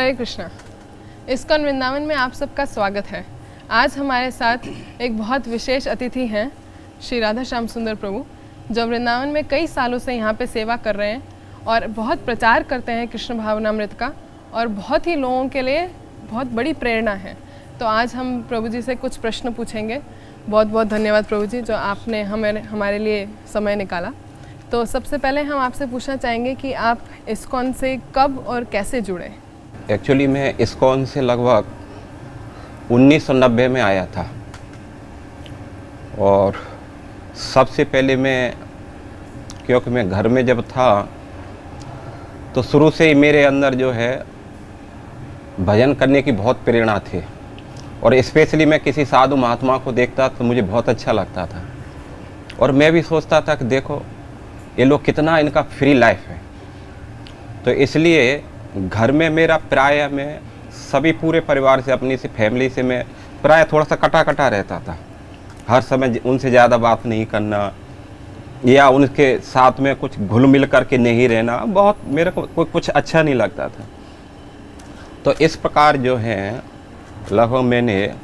हरे Krishna. ISKCON Vrindavan में आप सबका स्वागत है। आज हमारे साथ एक बहुत विशेष अतिथि हैं श्री राधा श्याम सुंदर प्रभु, जो वृंदावन में कई सालों से यहाँ पे सेवा कर रहे हैं और बहुत प्रचार करते हैं कृष्ण भावनामृत का, और बहुत ही लोगों के लिए बहुत बड़ी प्रेरणा है। तो आज हम प्रभु जी से कुछ प्रश्न पूछेंगे। बहुत बहुत धन्यवाद प्रभु जी, जो आपने हमारे लिए समय निकाला। तो सबसे पहले हम आपसे पूछना चाहेंगे कि आप इस्कॉन से कब और कैसे जुड़े? एक्चुअली मैं इस्कॉन से लगभग 1990 में आया था, और सबसे पहले क्योंकि मैं घर में जब था तो शुरू से ही मेरे अंदर जो है भजन करने की बहुत प्रेरणा थी, और स्पेशली मैं किसी साधु महात्मा को देखता तो मुझे बहुत अच्छा लगता था, और मैं भी सोचता था कि देखो ये लोग कितना इनका फ्री लाइफ है। तो इसलिए घर में मेरा प्राय मैं सभी पूरे परिवार से, अपनी से फैमिली से मैं प्राय थोड़ा सा कटा रहता था। हर समय उनसे ज़्यादा बात नहीं करना या उनके साथ में कुछ घुल मिल करके नहीं रहना, बहुत मेरे को कुछ अच्छा नहीं लगता था। तो इस प्रकार जो है लगभग मैंने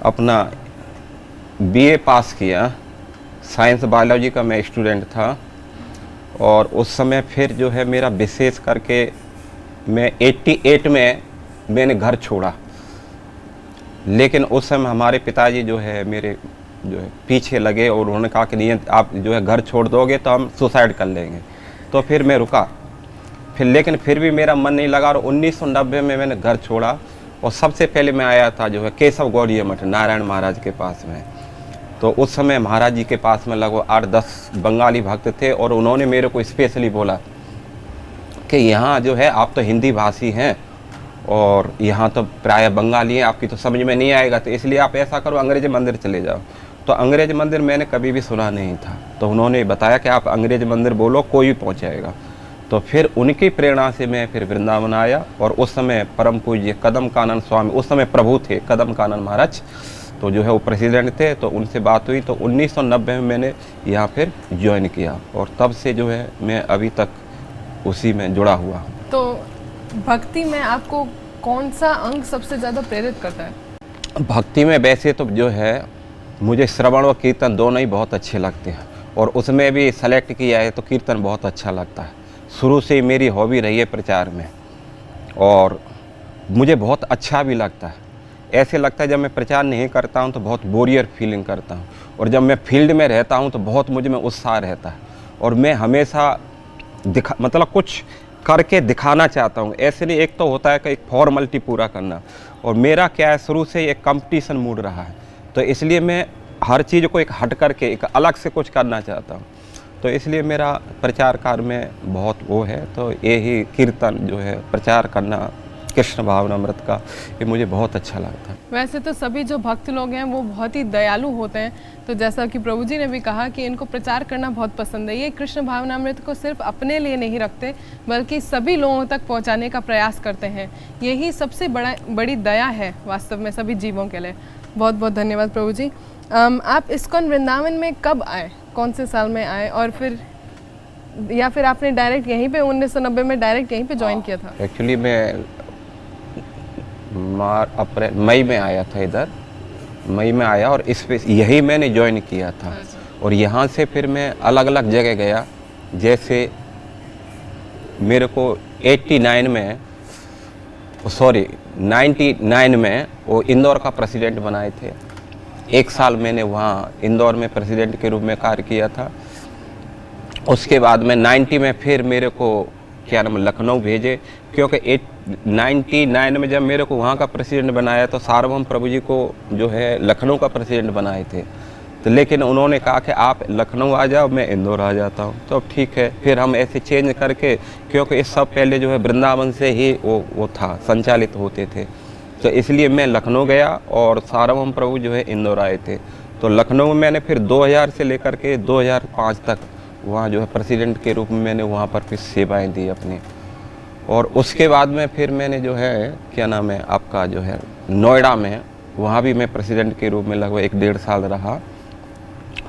अपना बीए पास किया। साइंस बायोलॉजी का मैं स्टूडेंट था, और उस समय फिर जो है मेरा विशेष करके मैं 88 में मैंने घर छोड़ा। लेकिन उस समय हमारे पिताजी जो है मेरे जो है पीछे लगे, और उन्होंने कहा कि नहीं आप जो है घर छोड़ दोगे तो हम सुसाइड कर लेंगे। तो फिर मैं रुका, लेकिन फिर भी मेरा मन नहीं लगा, और 1990 में मैंने घर छोड़ा। और सबसे पहले मैं आया था जो है केशव गौड़ीय मठ नारायण महाराज के पास में। तो उस समय महाराज जी के पास में लगभग 8-10 बंगाली भक्त थे, और उन्होंने मेरे को स्पेशली बोला कि यहाँ जो है आप तो हिंदी भाषी हैं और यहाँ तो प्राय बंगाली हैं, आपकी तो समझ में नहीं आएगा, तो इसलिए आप ऐसा करो अंग्रेजी मंदिर चले जाओ। तो अंग्रेज मंदिर मैंने कभी भी सुना नहीं था, तो उन्होंने बताया कि आप अंग्रेज मंदिर बोलो कोई भी पहुँचाएगा। तो फिर उनकी प्रेरणा से मैं फिर वृंदावन आया, और उस समय परम पूज्य कदम कानन स्वामी, उस समय प्रभु थे कदम कानन महाराज, तो जो है वो प्रेसिडेंट थे। तो उनसे बात हुई, तो 1990 में मैंने यहाँ फिर ज्वाइन किया, और तब से जो है मैं अभी तक उसी में जुड़ा हुआ हूँ। तो भक्ति में आपको कौन सा अंग सबसे ज़्यादा प्रेरित करता है? भक्ति में वैसे तो जो है मुझे श्रवण और कीर्तन दोनों ही बहुत अच्छे लगते हैं, और उसमें भी सेलेक्ट किया है तो कीर्तन बहुत अच्छा लगता है। शुरू से ही मेरी हॉबी रही है प्रचार में, और मुझे बहुत अच्छा भी लगता है। ऐसे लगता है जब मैं प्रचार नहीं करता हूँ तो बहुत बोरियर फीलिंग करता हूँ, और जब मैं फील्ड में रहता हूँ तो बहुत मुझ में उत्साह रहता है, और मैं हमेशा मतलब कुछ करके दिखाना चाहता हूँ। ऐसे नहीं, एक तो होता है कि एक फॉर्मेलिटी पूरा करना, और मेरा क्या है शुरू से एक कंपटीशन मूड रहा है, तो इसलिए मैं हर चीज़ को एक हट करके एक अलग से कुछ करना चाहता हूँ। तो इसलिए मेरा प्रचार कार्य में बहुत वो है, तो यही कीर्तन जो है प्रचार करना कृष्ण भावनामृत का, ये मुझे बहुत अच्छा लगता है। वैसे तो सभी जो भक्त लोग हैं वो बहुत ही दयालु होते हैं, तो जैसा कि प्रभु जी ने भी कहा कि इनको प्रचार करना बहुत पसंद है। ये कृष्ण भावनामृत को सिर्फ अपने लिए नहीं रखते, बल्कि सभी लोगों तक पहुंचाने का प्रयास करते हैं। यही सबसे बड़ी दया है वास्तव में सभी जीवों के लिए। बहुत बहुत धन्यवाद प्रभु जी। आप इस्कॉन वृंदावन में कब आए, कौन से साल में आए, और फिर या फिर आपने डायरेक्ट यहीं पे 1990 में डायरेक्ट यहीं पे ज्वाइन किया था? एक्चुअली मैं मई में आया था, इधर मई में आया, और इस पे यही मैंने ज्वाइन किया था। और यहाँ से फिर मैं अलग अलग जगह गया। जैसे मेरे को 99 में वो इंदौर का प्रेसिडेंट बनाए थे। एक साल मैंने वहाँ इंदौर में प्रेसिडेंट के रूप में कार्य किया था। उसके बाद में 90 में फिर मेरे को क्या नाम लखनऊ भेजे, क्योंकि 99 में जब मेरे को वहाँ का प्रेसिडेंट बनाया तो सार्वभौम प्रभु जी को जो है लखनऊ का प्रेसिडेंट बनाए थे। तो लेकिन उन्होंने कहा कि आप लखनऊ आ जाओ, मैं इंदौर आ जाता हूँ। तो ठीक है, फिर हम ऐसे चेंज करके, क्योंकि इस सब पहले जो है वृंदावन से ही वो था, संचालित होते थे, तो इसलिए मैं लखनऊ गया, और सार्वभौम प्रभु जो है इंदौर आए थे। तो लखनऊ में मैंने फिर 2000 से लेकर के 2005 तक वहाँ जो है प्रेसिडेंट के रूप में मैंने वहाँ पर फिर सेवाएं दी अपनी। और उसके बाद में फिर मैंने जो है क्या नाम है आपका जो है नोएडा में, वहाँ भी मैं प्रेसिडेंट के रूप में लगभग 1-1.5 साल रहा।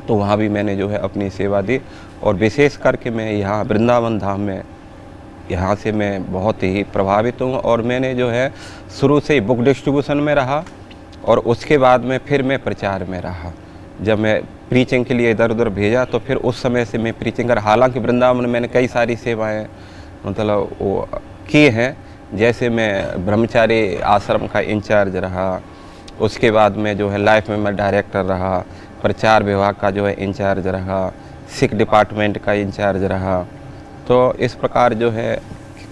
तो वहाँ भी मैंने जो है अपनी सेवा दी, और विशेष करके मैं यहाँ वृंदावन धाम में यहाँ से मैं बहुत ही प्रभावित हूँ। और मैंने जो है शुरू से ही बुक डिस्ट्रीब्यूशन में रहा और उसके बाद में फिर मैं प्रचार में रहा। जब मैं प्रीचिंग के लिए इधर उधर भेजा तो फिर उस समय से मैं प्रीचिंग कर, हालांकि वृंदावन में मैंने कई सारी सेवाएं मतलब वो की हैं। जैसे मैं ब्रह्मचारी आश्रम का इंचार्ज रहा, उसके बाद में जो है लाइफ में मैं डायरेक्टर रहा, प्रचार विभाग का जो है इंचार्ज रहा, सिख डिपार्टमेंट का इंचार्ज रहा। तो इस प्रकार जो है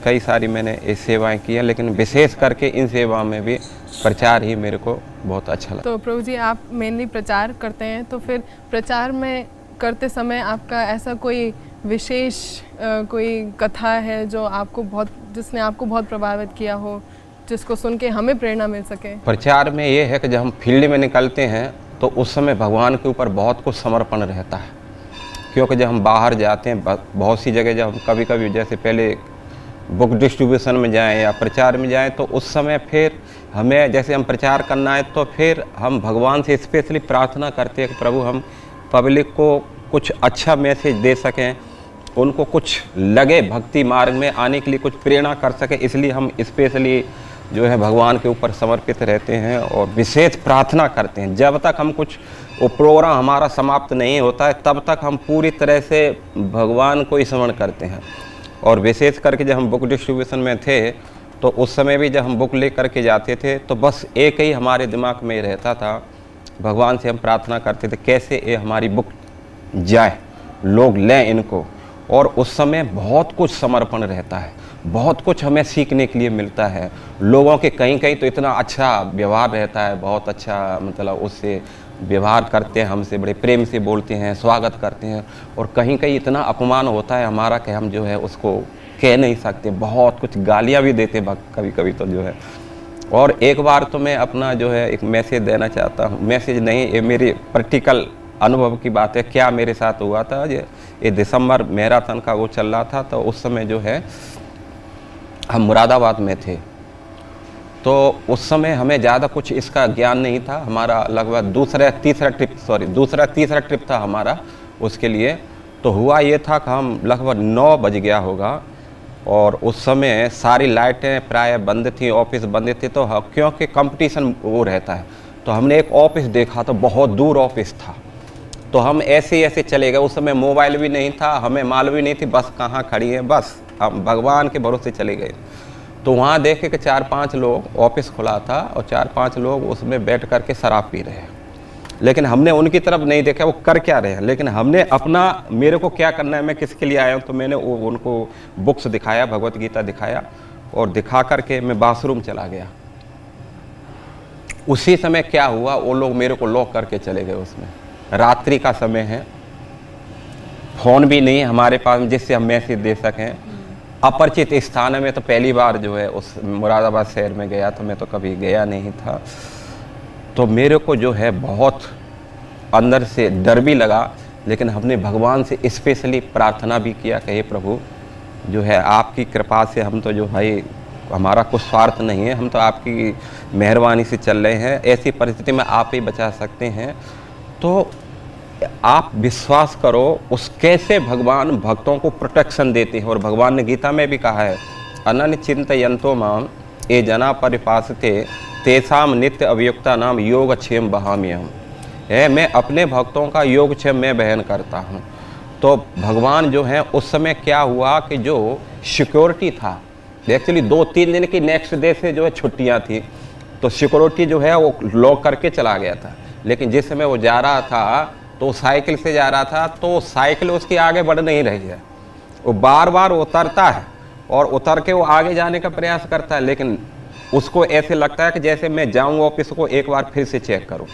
कई सारी मैंने ये सेवाएं की हैं, लेकिन विशेष करके इन सेवाओं में भी प्रचार ही मेरे को बहुत अच्छा लगा। तो प्रभु जी, आप मेनली प्रचार करते हैं, तो फिर प्रचार में करते समय आपका ऐसा कोई विशेष कोई कथा है जो जिसने आपको बहुत प्रभावित किया हो, जिसको सुन के हमें प्रेरणा मिल सके? प्रचार में ये है कि जब हम फील्ड में निकलते हैं तो उस समय भगवान के ऊपर बहुत कुछ समर्पण रहता है, क्योंकि जब हम बाहर जाते हैं बहुत सी जगह, जब हम कभी कभी जैसे पहले बुक डिस्ट्रीब्यूशन में जाएं या प्रचार में जाएं तो उस समय फिर हमें जैसे हम प्रचार करना है तो फिर हम भगवान से स्पेशली प्रार्थना करते हैं कि प्रभु हम पब्लिक को कुछ अच्छा मैसेज दे सकें, उनको कुछ लगे भक्ति मार्ग में आने के लिए कुछ प्रेरणा कर सकें। इसलिए हम स्पेशली जो है भगवान के ऊपर समर्पित रहते हैं और विशेष प्रार्थना करते हैं। जब तक हम कुछ वो प्रोग्राम हमारा समाप्त नहीं होता है तब तक हम पूरी तरह से भगवान को ही स्मरण करते हैं। और विशेष करके जब हम बुक डिस्ट्रीब्यूशन में थे तो उस समय भी जब हम बुक ले करके जाते थे तो बस एक ही हमारे दिमाग में रहता था, भगवान से हम प्रार्थना करते थे कैसे ये हमारी बुक जाए, लोग लें इनको। और उस समय बहुत कुछ समर्पण रहता है, बहुत कुछ हमें सीखने के लिए मिलता है। लोगों के कहीं कहीं तो इतना अच्छा व्यवहार रहता है, बहुत अच्छा मतलब उससे व्यवहार करते हैं, हमसे बड़े प्रेम से बोलते हैं, स्वागत करते हैं। और कहीं कहीं इतना अपमान होता है हमारा कि हम जो है उसको कह नहीं सकते, बहुत कुछ गालियाँ भी देते हैं कभी कभी तो जो है। और एक बार तो मैं अपना जो है एक मैसेज देना चाहता हूँ, मैसेज नहीं, ये मेरी प्रैक्टिकल अनुभव की बात है। क्या मेरे साथ हुआ था, ये दिसंबर मैराथन का वो चल रहा था, तो उस समय जो है हम मुरादाबाद में थे। तो उस समय हमें ज़्यादा कुछ इसका ज्ञान नहीं था, हमारा लगभग दूसरा तीसरा ट्रिप था हमारा उसके लिए। तो हुआ ये था कि हम लगभग 9 बज गया होगा और उस समय सारी लाइटें प्राय बंद थी, ऑफिस बंद थे। तो क्योंकि कंपटीशन वो रहता है तो हमने एक ऑफिस देखा, तो बहुत दूर ऑफिस था। तो हम ऐसे चले गए। उस समय मोबाइल भी नहीं था, हमें मालूम भी नहीं थी बस कहाँ खड़ी है, बस हम भगवान के भरोसे चले गए। तो वहाँ देखे कि 4-5 लोग, ऑफिस खुला था और 4-5 लोग उसमें बैठ कर के शराब पी रहे हैं। लेकिन हमने उनकी तरफ नहीं देखा वो कर क्या रहे हैं, लेकिन हमने अपना, मेरे को क्या करना है, मैं किसके लिए आया हूँ, तो मैंने उनको बुक्स दिखाया, भगवत गीता दिखाया और दिखा करके मैं बाथरूम चला गया। उसी समय क्या हुआ, वो लोग मेरे को लॉक करके चले गए। उसमें रात्रि का समय है, फ़ोन भी नहीं हमारे पास जिससे हम मैसेज दे सकें। अपरिचित स्थान में तो पहली बार जो है उस मुरादाबाद शहर में गया, तो मैं तो कभी गया नहीं था। तो मेरे को जो है बहुत अंदर से डर भी लगा, लेकिन हमने भगवान से स्पेशली प्रार्थना भी किया कि हे प्रभु जो है आपकी कृपा से हम तो जो भाई हमारा कुछ स्वार्थ नहीं है, हम तो आपकी मेहरबानी से चल रहे हैं, ऐसी परिस्थिति में आप ही बचा सकते हैं। तो आप विश्वास करो उस कैसे भगवान भक्तों को प्रोटेक्शन देते हैं। और भगवान ने गीता में भी कहा है, अनन्य चिंतयन्तो माम ये जना परिपासते तेसाम नित्य अभियुक्ता नाम योगक्षेम बहाम्यहम् है। मैं अपने भक्तों का योगक्षेम मैं बहन करता हूँ। तो भगवान जो है उस समय क्या हुआ कि जो सिक्योरिटी था, एक्चुअली 2-3 दिन की नेक्स्ट डे से जो है छुट्टियाँ थी, तो सिक्योरिटी जो है वो लॉक करके चला गया था। लेकिन जिस समय वो जा रहा था तो साइकिल से जा रहा था, तो साइकिल उसकी आगे बढ़ नहीं रही है। वो बार बार उतरता है और उतर के वो आगे जाने का प्रयास करता है, लेकिन उसको ऐसे लगता है कि जैसे मैं जाऊँ ऑफिस को एक बार फिर से चेक करूँ।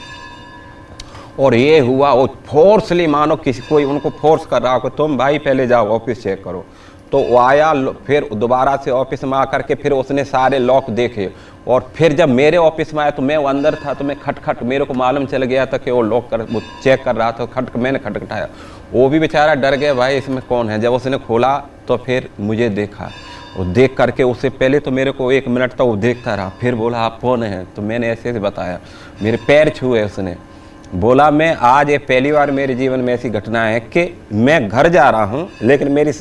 और ये हुआ, वो फोर्सली मानो किसी कोई उनको फोर्स कर रहा हो कि तुम भाई पहले जाओ ऑफिस चेक करो। तो वो आया, फिर दोबारा से ऑफिस में आकर के फिर उसने सारे लॉक देखे। और फिर जब मेरे ऑफिस में आया तो मैं वो अंदर था, तो मैं खटखट, मेरे को मालूम चल गया था कि वो लॉक कर, वो चेक कर रहा था। मैंने खटखटाया, वो भी बेचारा डर गया, भाई इसमें कौन है। जब उसने खोला तो फिर मुझे देखा, वो देख करके उससे पहले तो मेरे को 1 मिनट तक वो देखता रहा, फिर बोला आप कौन हैं। तो मैंने ऐसे बताया, मेरे पैर छुए उसने। बोला मैं आज ये पहली बार मेरे जीवन में ऐसी घटना है कि मैं घर जा रहा हूँ, लेकिन मेरी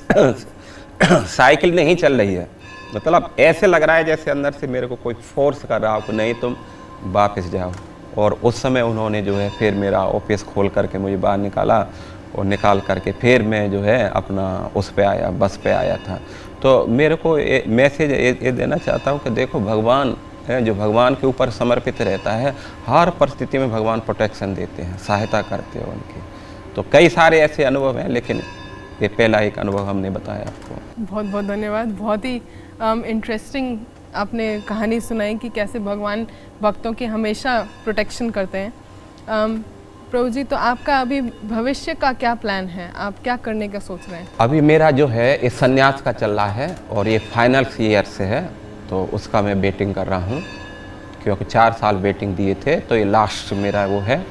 साइकिल नहीं चल रही है, मतलब ऐसे लग रहा है जैसे अंदर से मेरे को कोई फोर्स कर रहा हो कि नहीं तुम वापस जाओ। और उस समय उन्होंने जो है फिर मेरा ऑफिस खोल करके मुझे बाहर निकाला, और निकाल करके फिर मैं जो है अपना उस पे आया, बस पे आया था। तो मेरे को मैसेज ये देना चाहता हूँ कि देखो भगवान है जो भगवान के ऊपर समर्पित रहता है, हर परिस्थिति में भगवान प्रोटेक्शन देते हैं, सहायता करते हैं उनकी। तो कई सारे ऐसे अनुभव हैं, लेकिन ये पहला एक अनुभव हमने बताया आपको। बहुत बहुत धन्यवाद। बहुत ही इंटरेस्टिंग आपने कहानी सुनाई कि कैसे भगवान भक्तों की हमेशा प्रोटेक्शन करते हैं। प्रभु जी, तो आपका अभी भविष्य का क्या प्लान है? आप क्या करने का सोच रहे हैं? अभी मेरा जो है ये संन्यास का चल रहा है और ये फाइनल ईयर से है, तो उसका मैं वेटिंग कर रहा हूँ, क्योंकि 4 साल वेटिंग दिए थे, तो ये लास्ट मेरा वो है।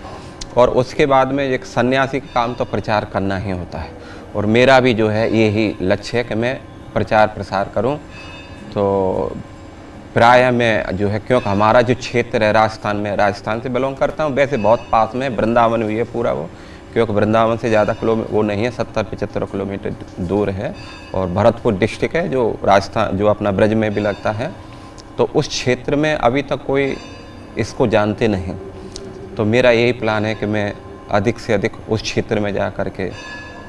और उसके बाद में एक सन्यासी का काम तो प्रचार करना ही होता है, और मेरा भी जो है यही लक्ष्य है कि मैं प्रचार प्रसार करूं। तो प्रायः मैं जो है, क्योंकि हमारा जो क्षेत्र है राजस्थान में, राजस्थान से बिलोंग करता हूं, वैसे बहुत पास में वृंदावन भी है पूरा वो, क्योंकि वृंदावन से ज़्यादा वो नहीं है, 70-75 किलोमीटर दूर है। और भरतपुर डिस्ट्रिक्ट है जो राजस्थान, जो अपना ब्रज में भी लगता है। तो उस क्षेत्र में अभी तक कोई इसको जानते नहीं, तो मेरा यही प्लान है कि मैं अधिक से अधिक उस क्षेत्र में जा कर के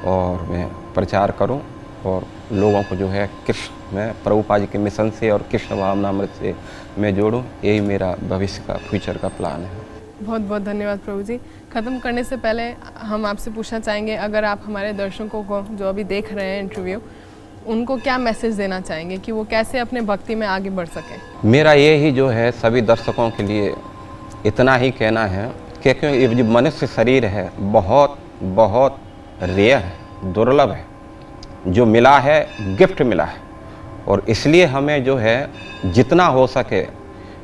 और मैं प्रचार करूं, और लोगों को जो है कृष्ण में प्रभुपाद जी के मिशन से और कृष्ण भावनामृत से मैं जोड़ूं। यही मेरा भविष्य का, फ्यूचर का प्लान है। बहुत बहुत धन्यवाद प्रभु जी। ख़त्म करने से पहले हम आपसे पूछना चाहेंगे, अगर आप हमारे दर्शकों को जो अभी देख रहे हैं इंटरव्यू, उनको क्या मैसेज देना चाहेंगे कि वो कैसे अपने भक्ति में आगे बढ़ सकें? मेरा यही जो है सभी दर्शकों के लिए इतना ही कहना है कि क्योंकि ये जो मनुष्य शरीर है बहुत बहुत रेयर है, दुर्लभ है, जो मिला है गिफ्ट मिला है। और इसलिए हमें जो है जितना हो सके,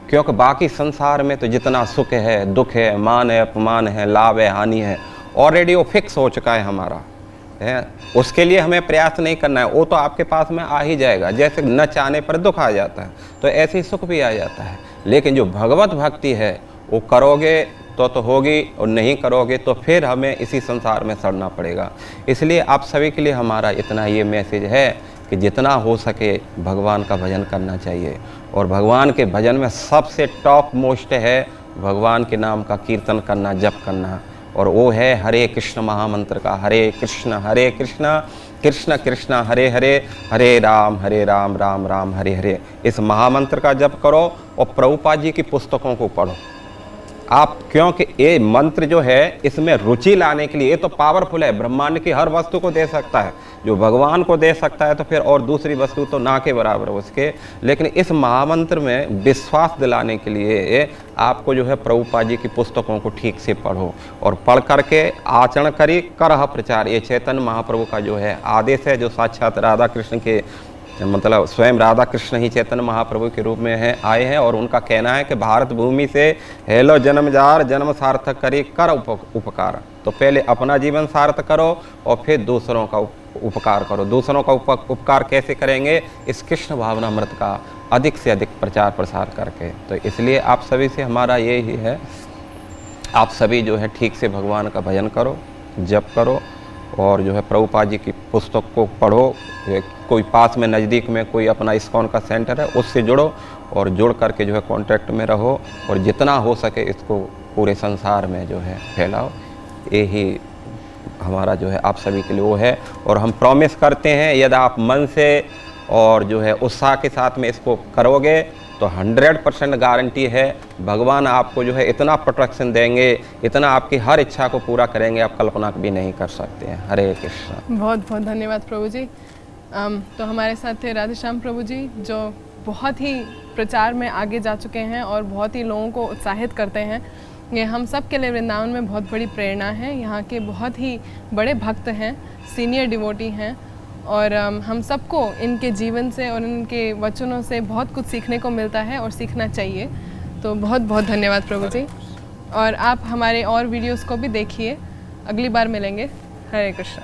क्योंकि बाकी संसार में तो जितना सुख है, दुख है, मान है, अपमान है, लाभ है, हानि है, ऑलरेडी वो फिक्स हो चुका है हमारा है। उसके लिए हमें प्रयास नहीं करना है, वो तो आपके पास में आ ही जाएगा। जैसे न चाहने पर दुख आ जाता है, तो ऐसे ही सुख भी आ जाता है। लेकिन जो भगवत भक्ति है वो करोगे तो होगी, और नहीं करोगे तो फिर हमें इसी संसार में सड़ना पड़ेगा। इसलिए आप सभी के लिए हमारा इतना ये मैसेज है कि जितना हो सके भगवान का भजन करना चाहिए। और भगवान के भजन में सबसे टॉप मोस्ट है भगवान के नाम का कीर्तन करना, जप करना, और वो है हरे कृष्ण महामंत्र का, हरे कृष्ण कृष्ण कृष्ण हरे हरे, हरे राम राम राम हरे हरे। इस महामंत्र का जप करो और प्रभुपाद जी की पुस्तकों को पढ़ो आप, क्योंकि ये मंत्र जो है इसमें रुचि लाने के लिए, ये तो पावरफुल है, ब्रह्मांड की हर वस्तु को दे सकता है। जो भगवान को दे सकता है तो फिर और दूसरी वस्तु तो ना के बराबर उसके। लेकिन इस महामंत्र में विश्वास दिलाने के लिए आपको जो है प्रभुपाद जी की पुस्तकों को ठीक से पढ़ो, और पढ़ करके आचरण करी करह प्रचार। ये चैतन्य महाप्रभु का जो है आदेश है, जो साक्षात राधा कृष्ण के, मतलब स्वयं राधा कृष्ण ही चैतन्य महाप्रभु के रूप में आए हैं। और उनका कहना है कि भारत भूमि से हेलो जन्मजार, जन्म सार्थक करी कर उपकार। तो पहले अपना जीवन सार्थक करो और फिर दूसरों का उपकार करो। दूसरों का उपकार कैसे करेंगे? इस कृष्ण भावनामृत का अधिक से अधिक प्रचार प्रसार करके। तो इसलिए आप सभी से हमारा यही है, आप सभी जो है ठीक से भगवान का भजन करो, जप करो, और जो है प्रभुपाद जी की पुस्तक को पढ़ो। कोई पास में नज़दीक में कोई अपना इस्कॉन का सेंटर है उससे जुड़ो, और जुड़ करके जो है कांटेक्ट में रहो, और जितना हो सके इसको पूरे संसार में जो है फैलाओ। यही हमारा जो है आप सभी के लिए वो है। और हम प्रॉमिस करते हैं यदि आप मन से और जो है उत्साह के साथ में इसको करोगे तो 100% गारंटी है भगवान आपको जो है इतना प्रोटेक्शन देंगे, इतना आपकी हर इच्छा को पूरा करेंगे, आप कल्पना भी नहीं कर सकते हैं। हरे कृष्ण। बहुत बहुत धन्यवाद प्रभु जी। तो हमारे साथ थे राधेश्याम प्रभु जी, जो बहुत ही प्रचार में आगे जा चुके हैं और बहुत ही लोगों को उत्साहित करते हैं। ये हम सब के लिए वृंदावन में बहुत बड़ी प्रेरणा है। यहाँ के बहुत ही बड़े भक्त हैं, सीनियर डिवोटी हैं, और हम सबको इनके जीवन से और इनके वचनों से बहुत कुछ सीखने को मिलता है और सीखना चाहिए। तो बहुत बहुत धन्यवाद प्रभु जी। और आप हमारे और वीडियोस को भी देखिए। अगली बार मिलेंगे। हरे कृष्ण।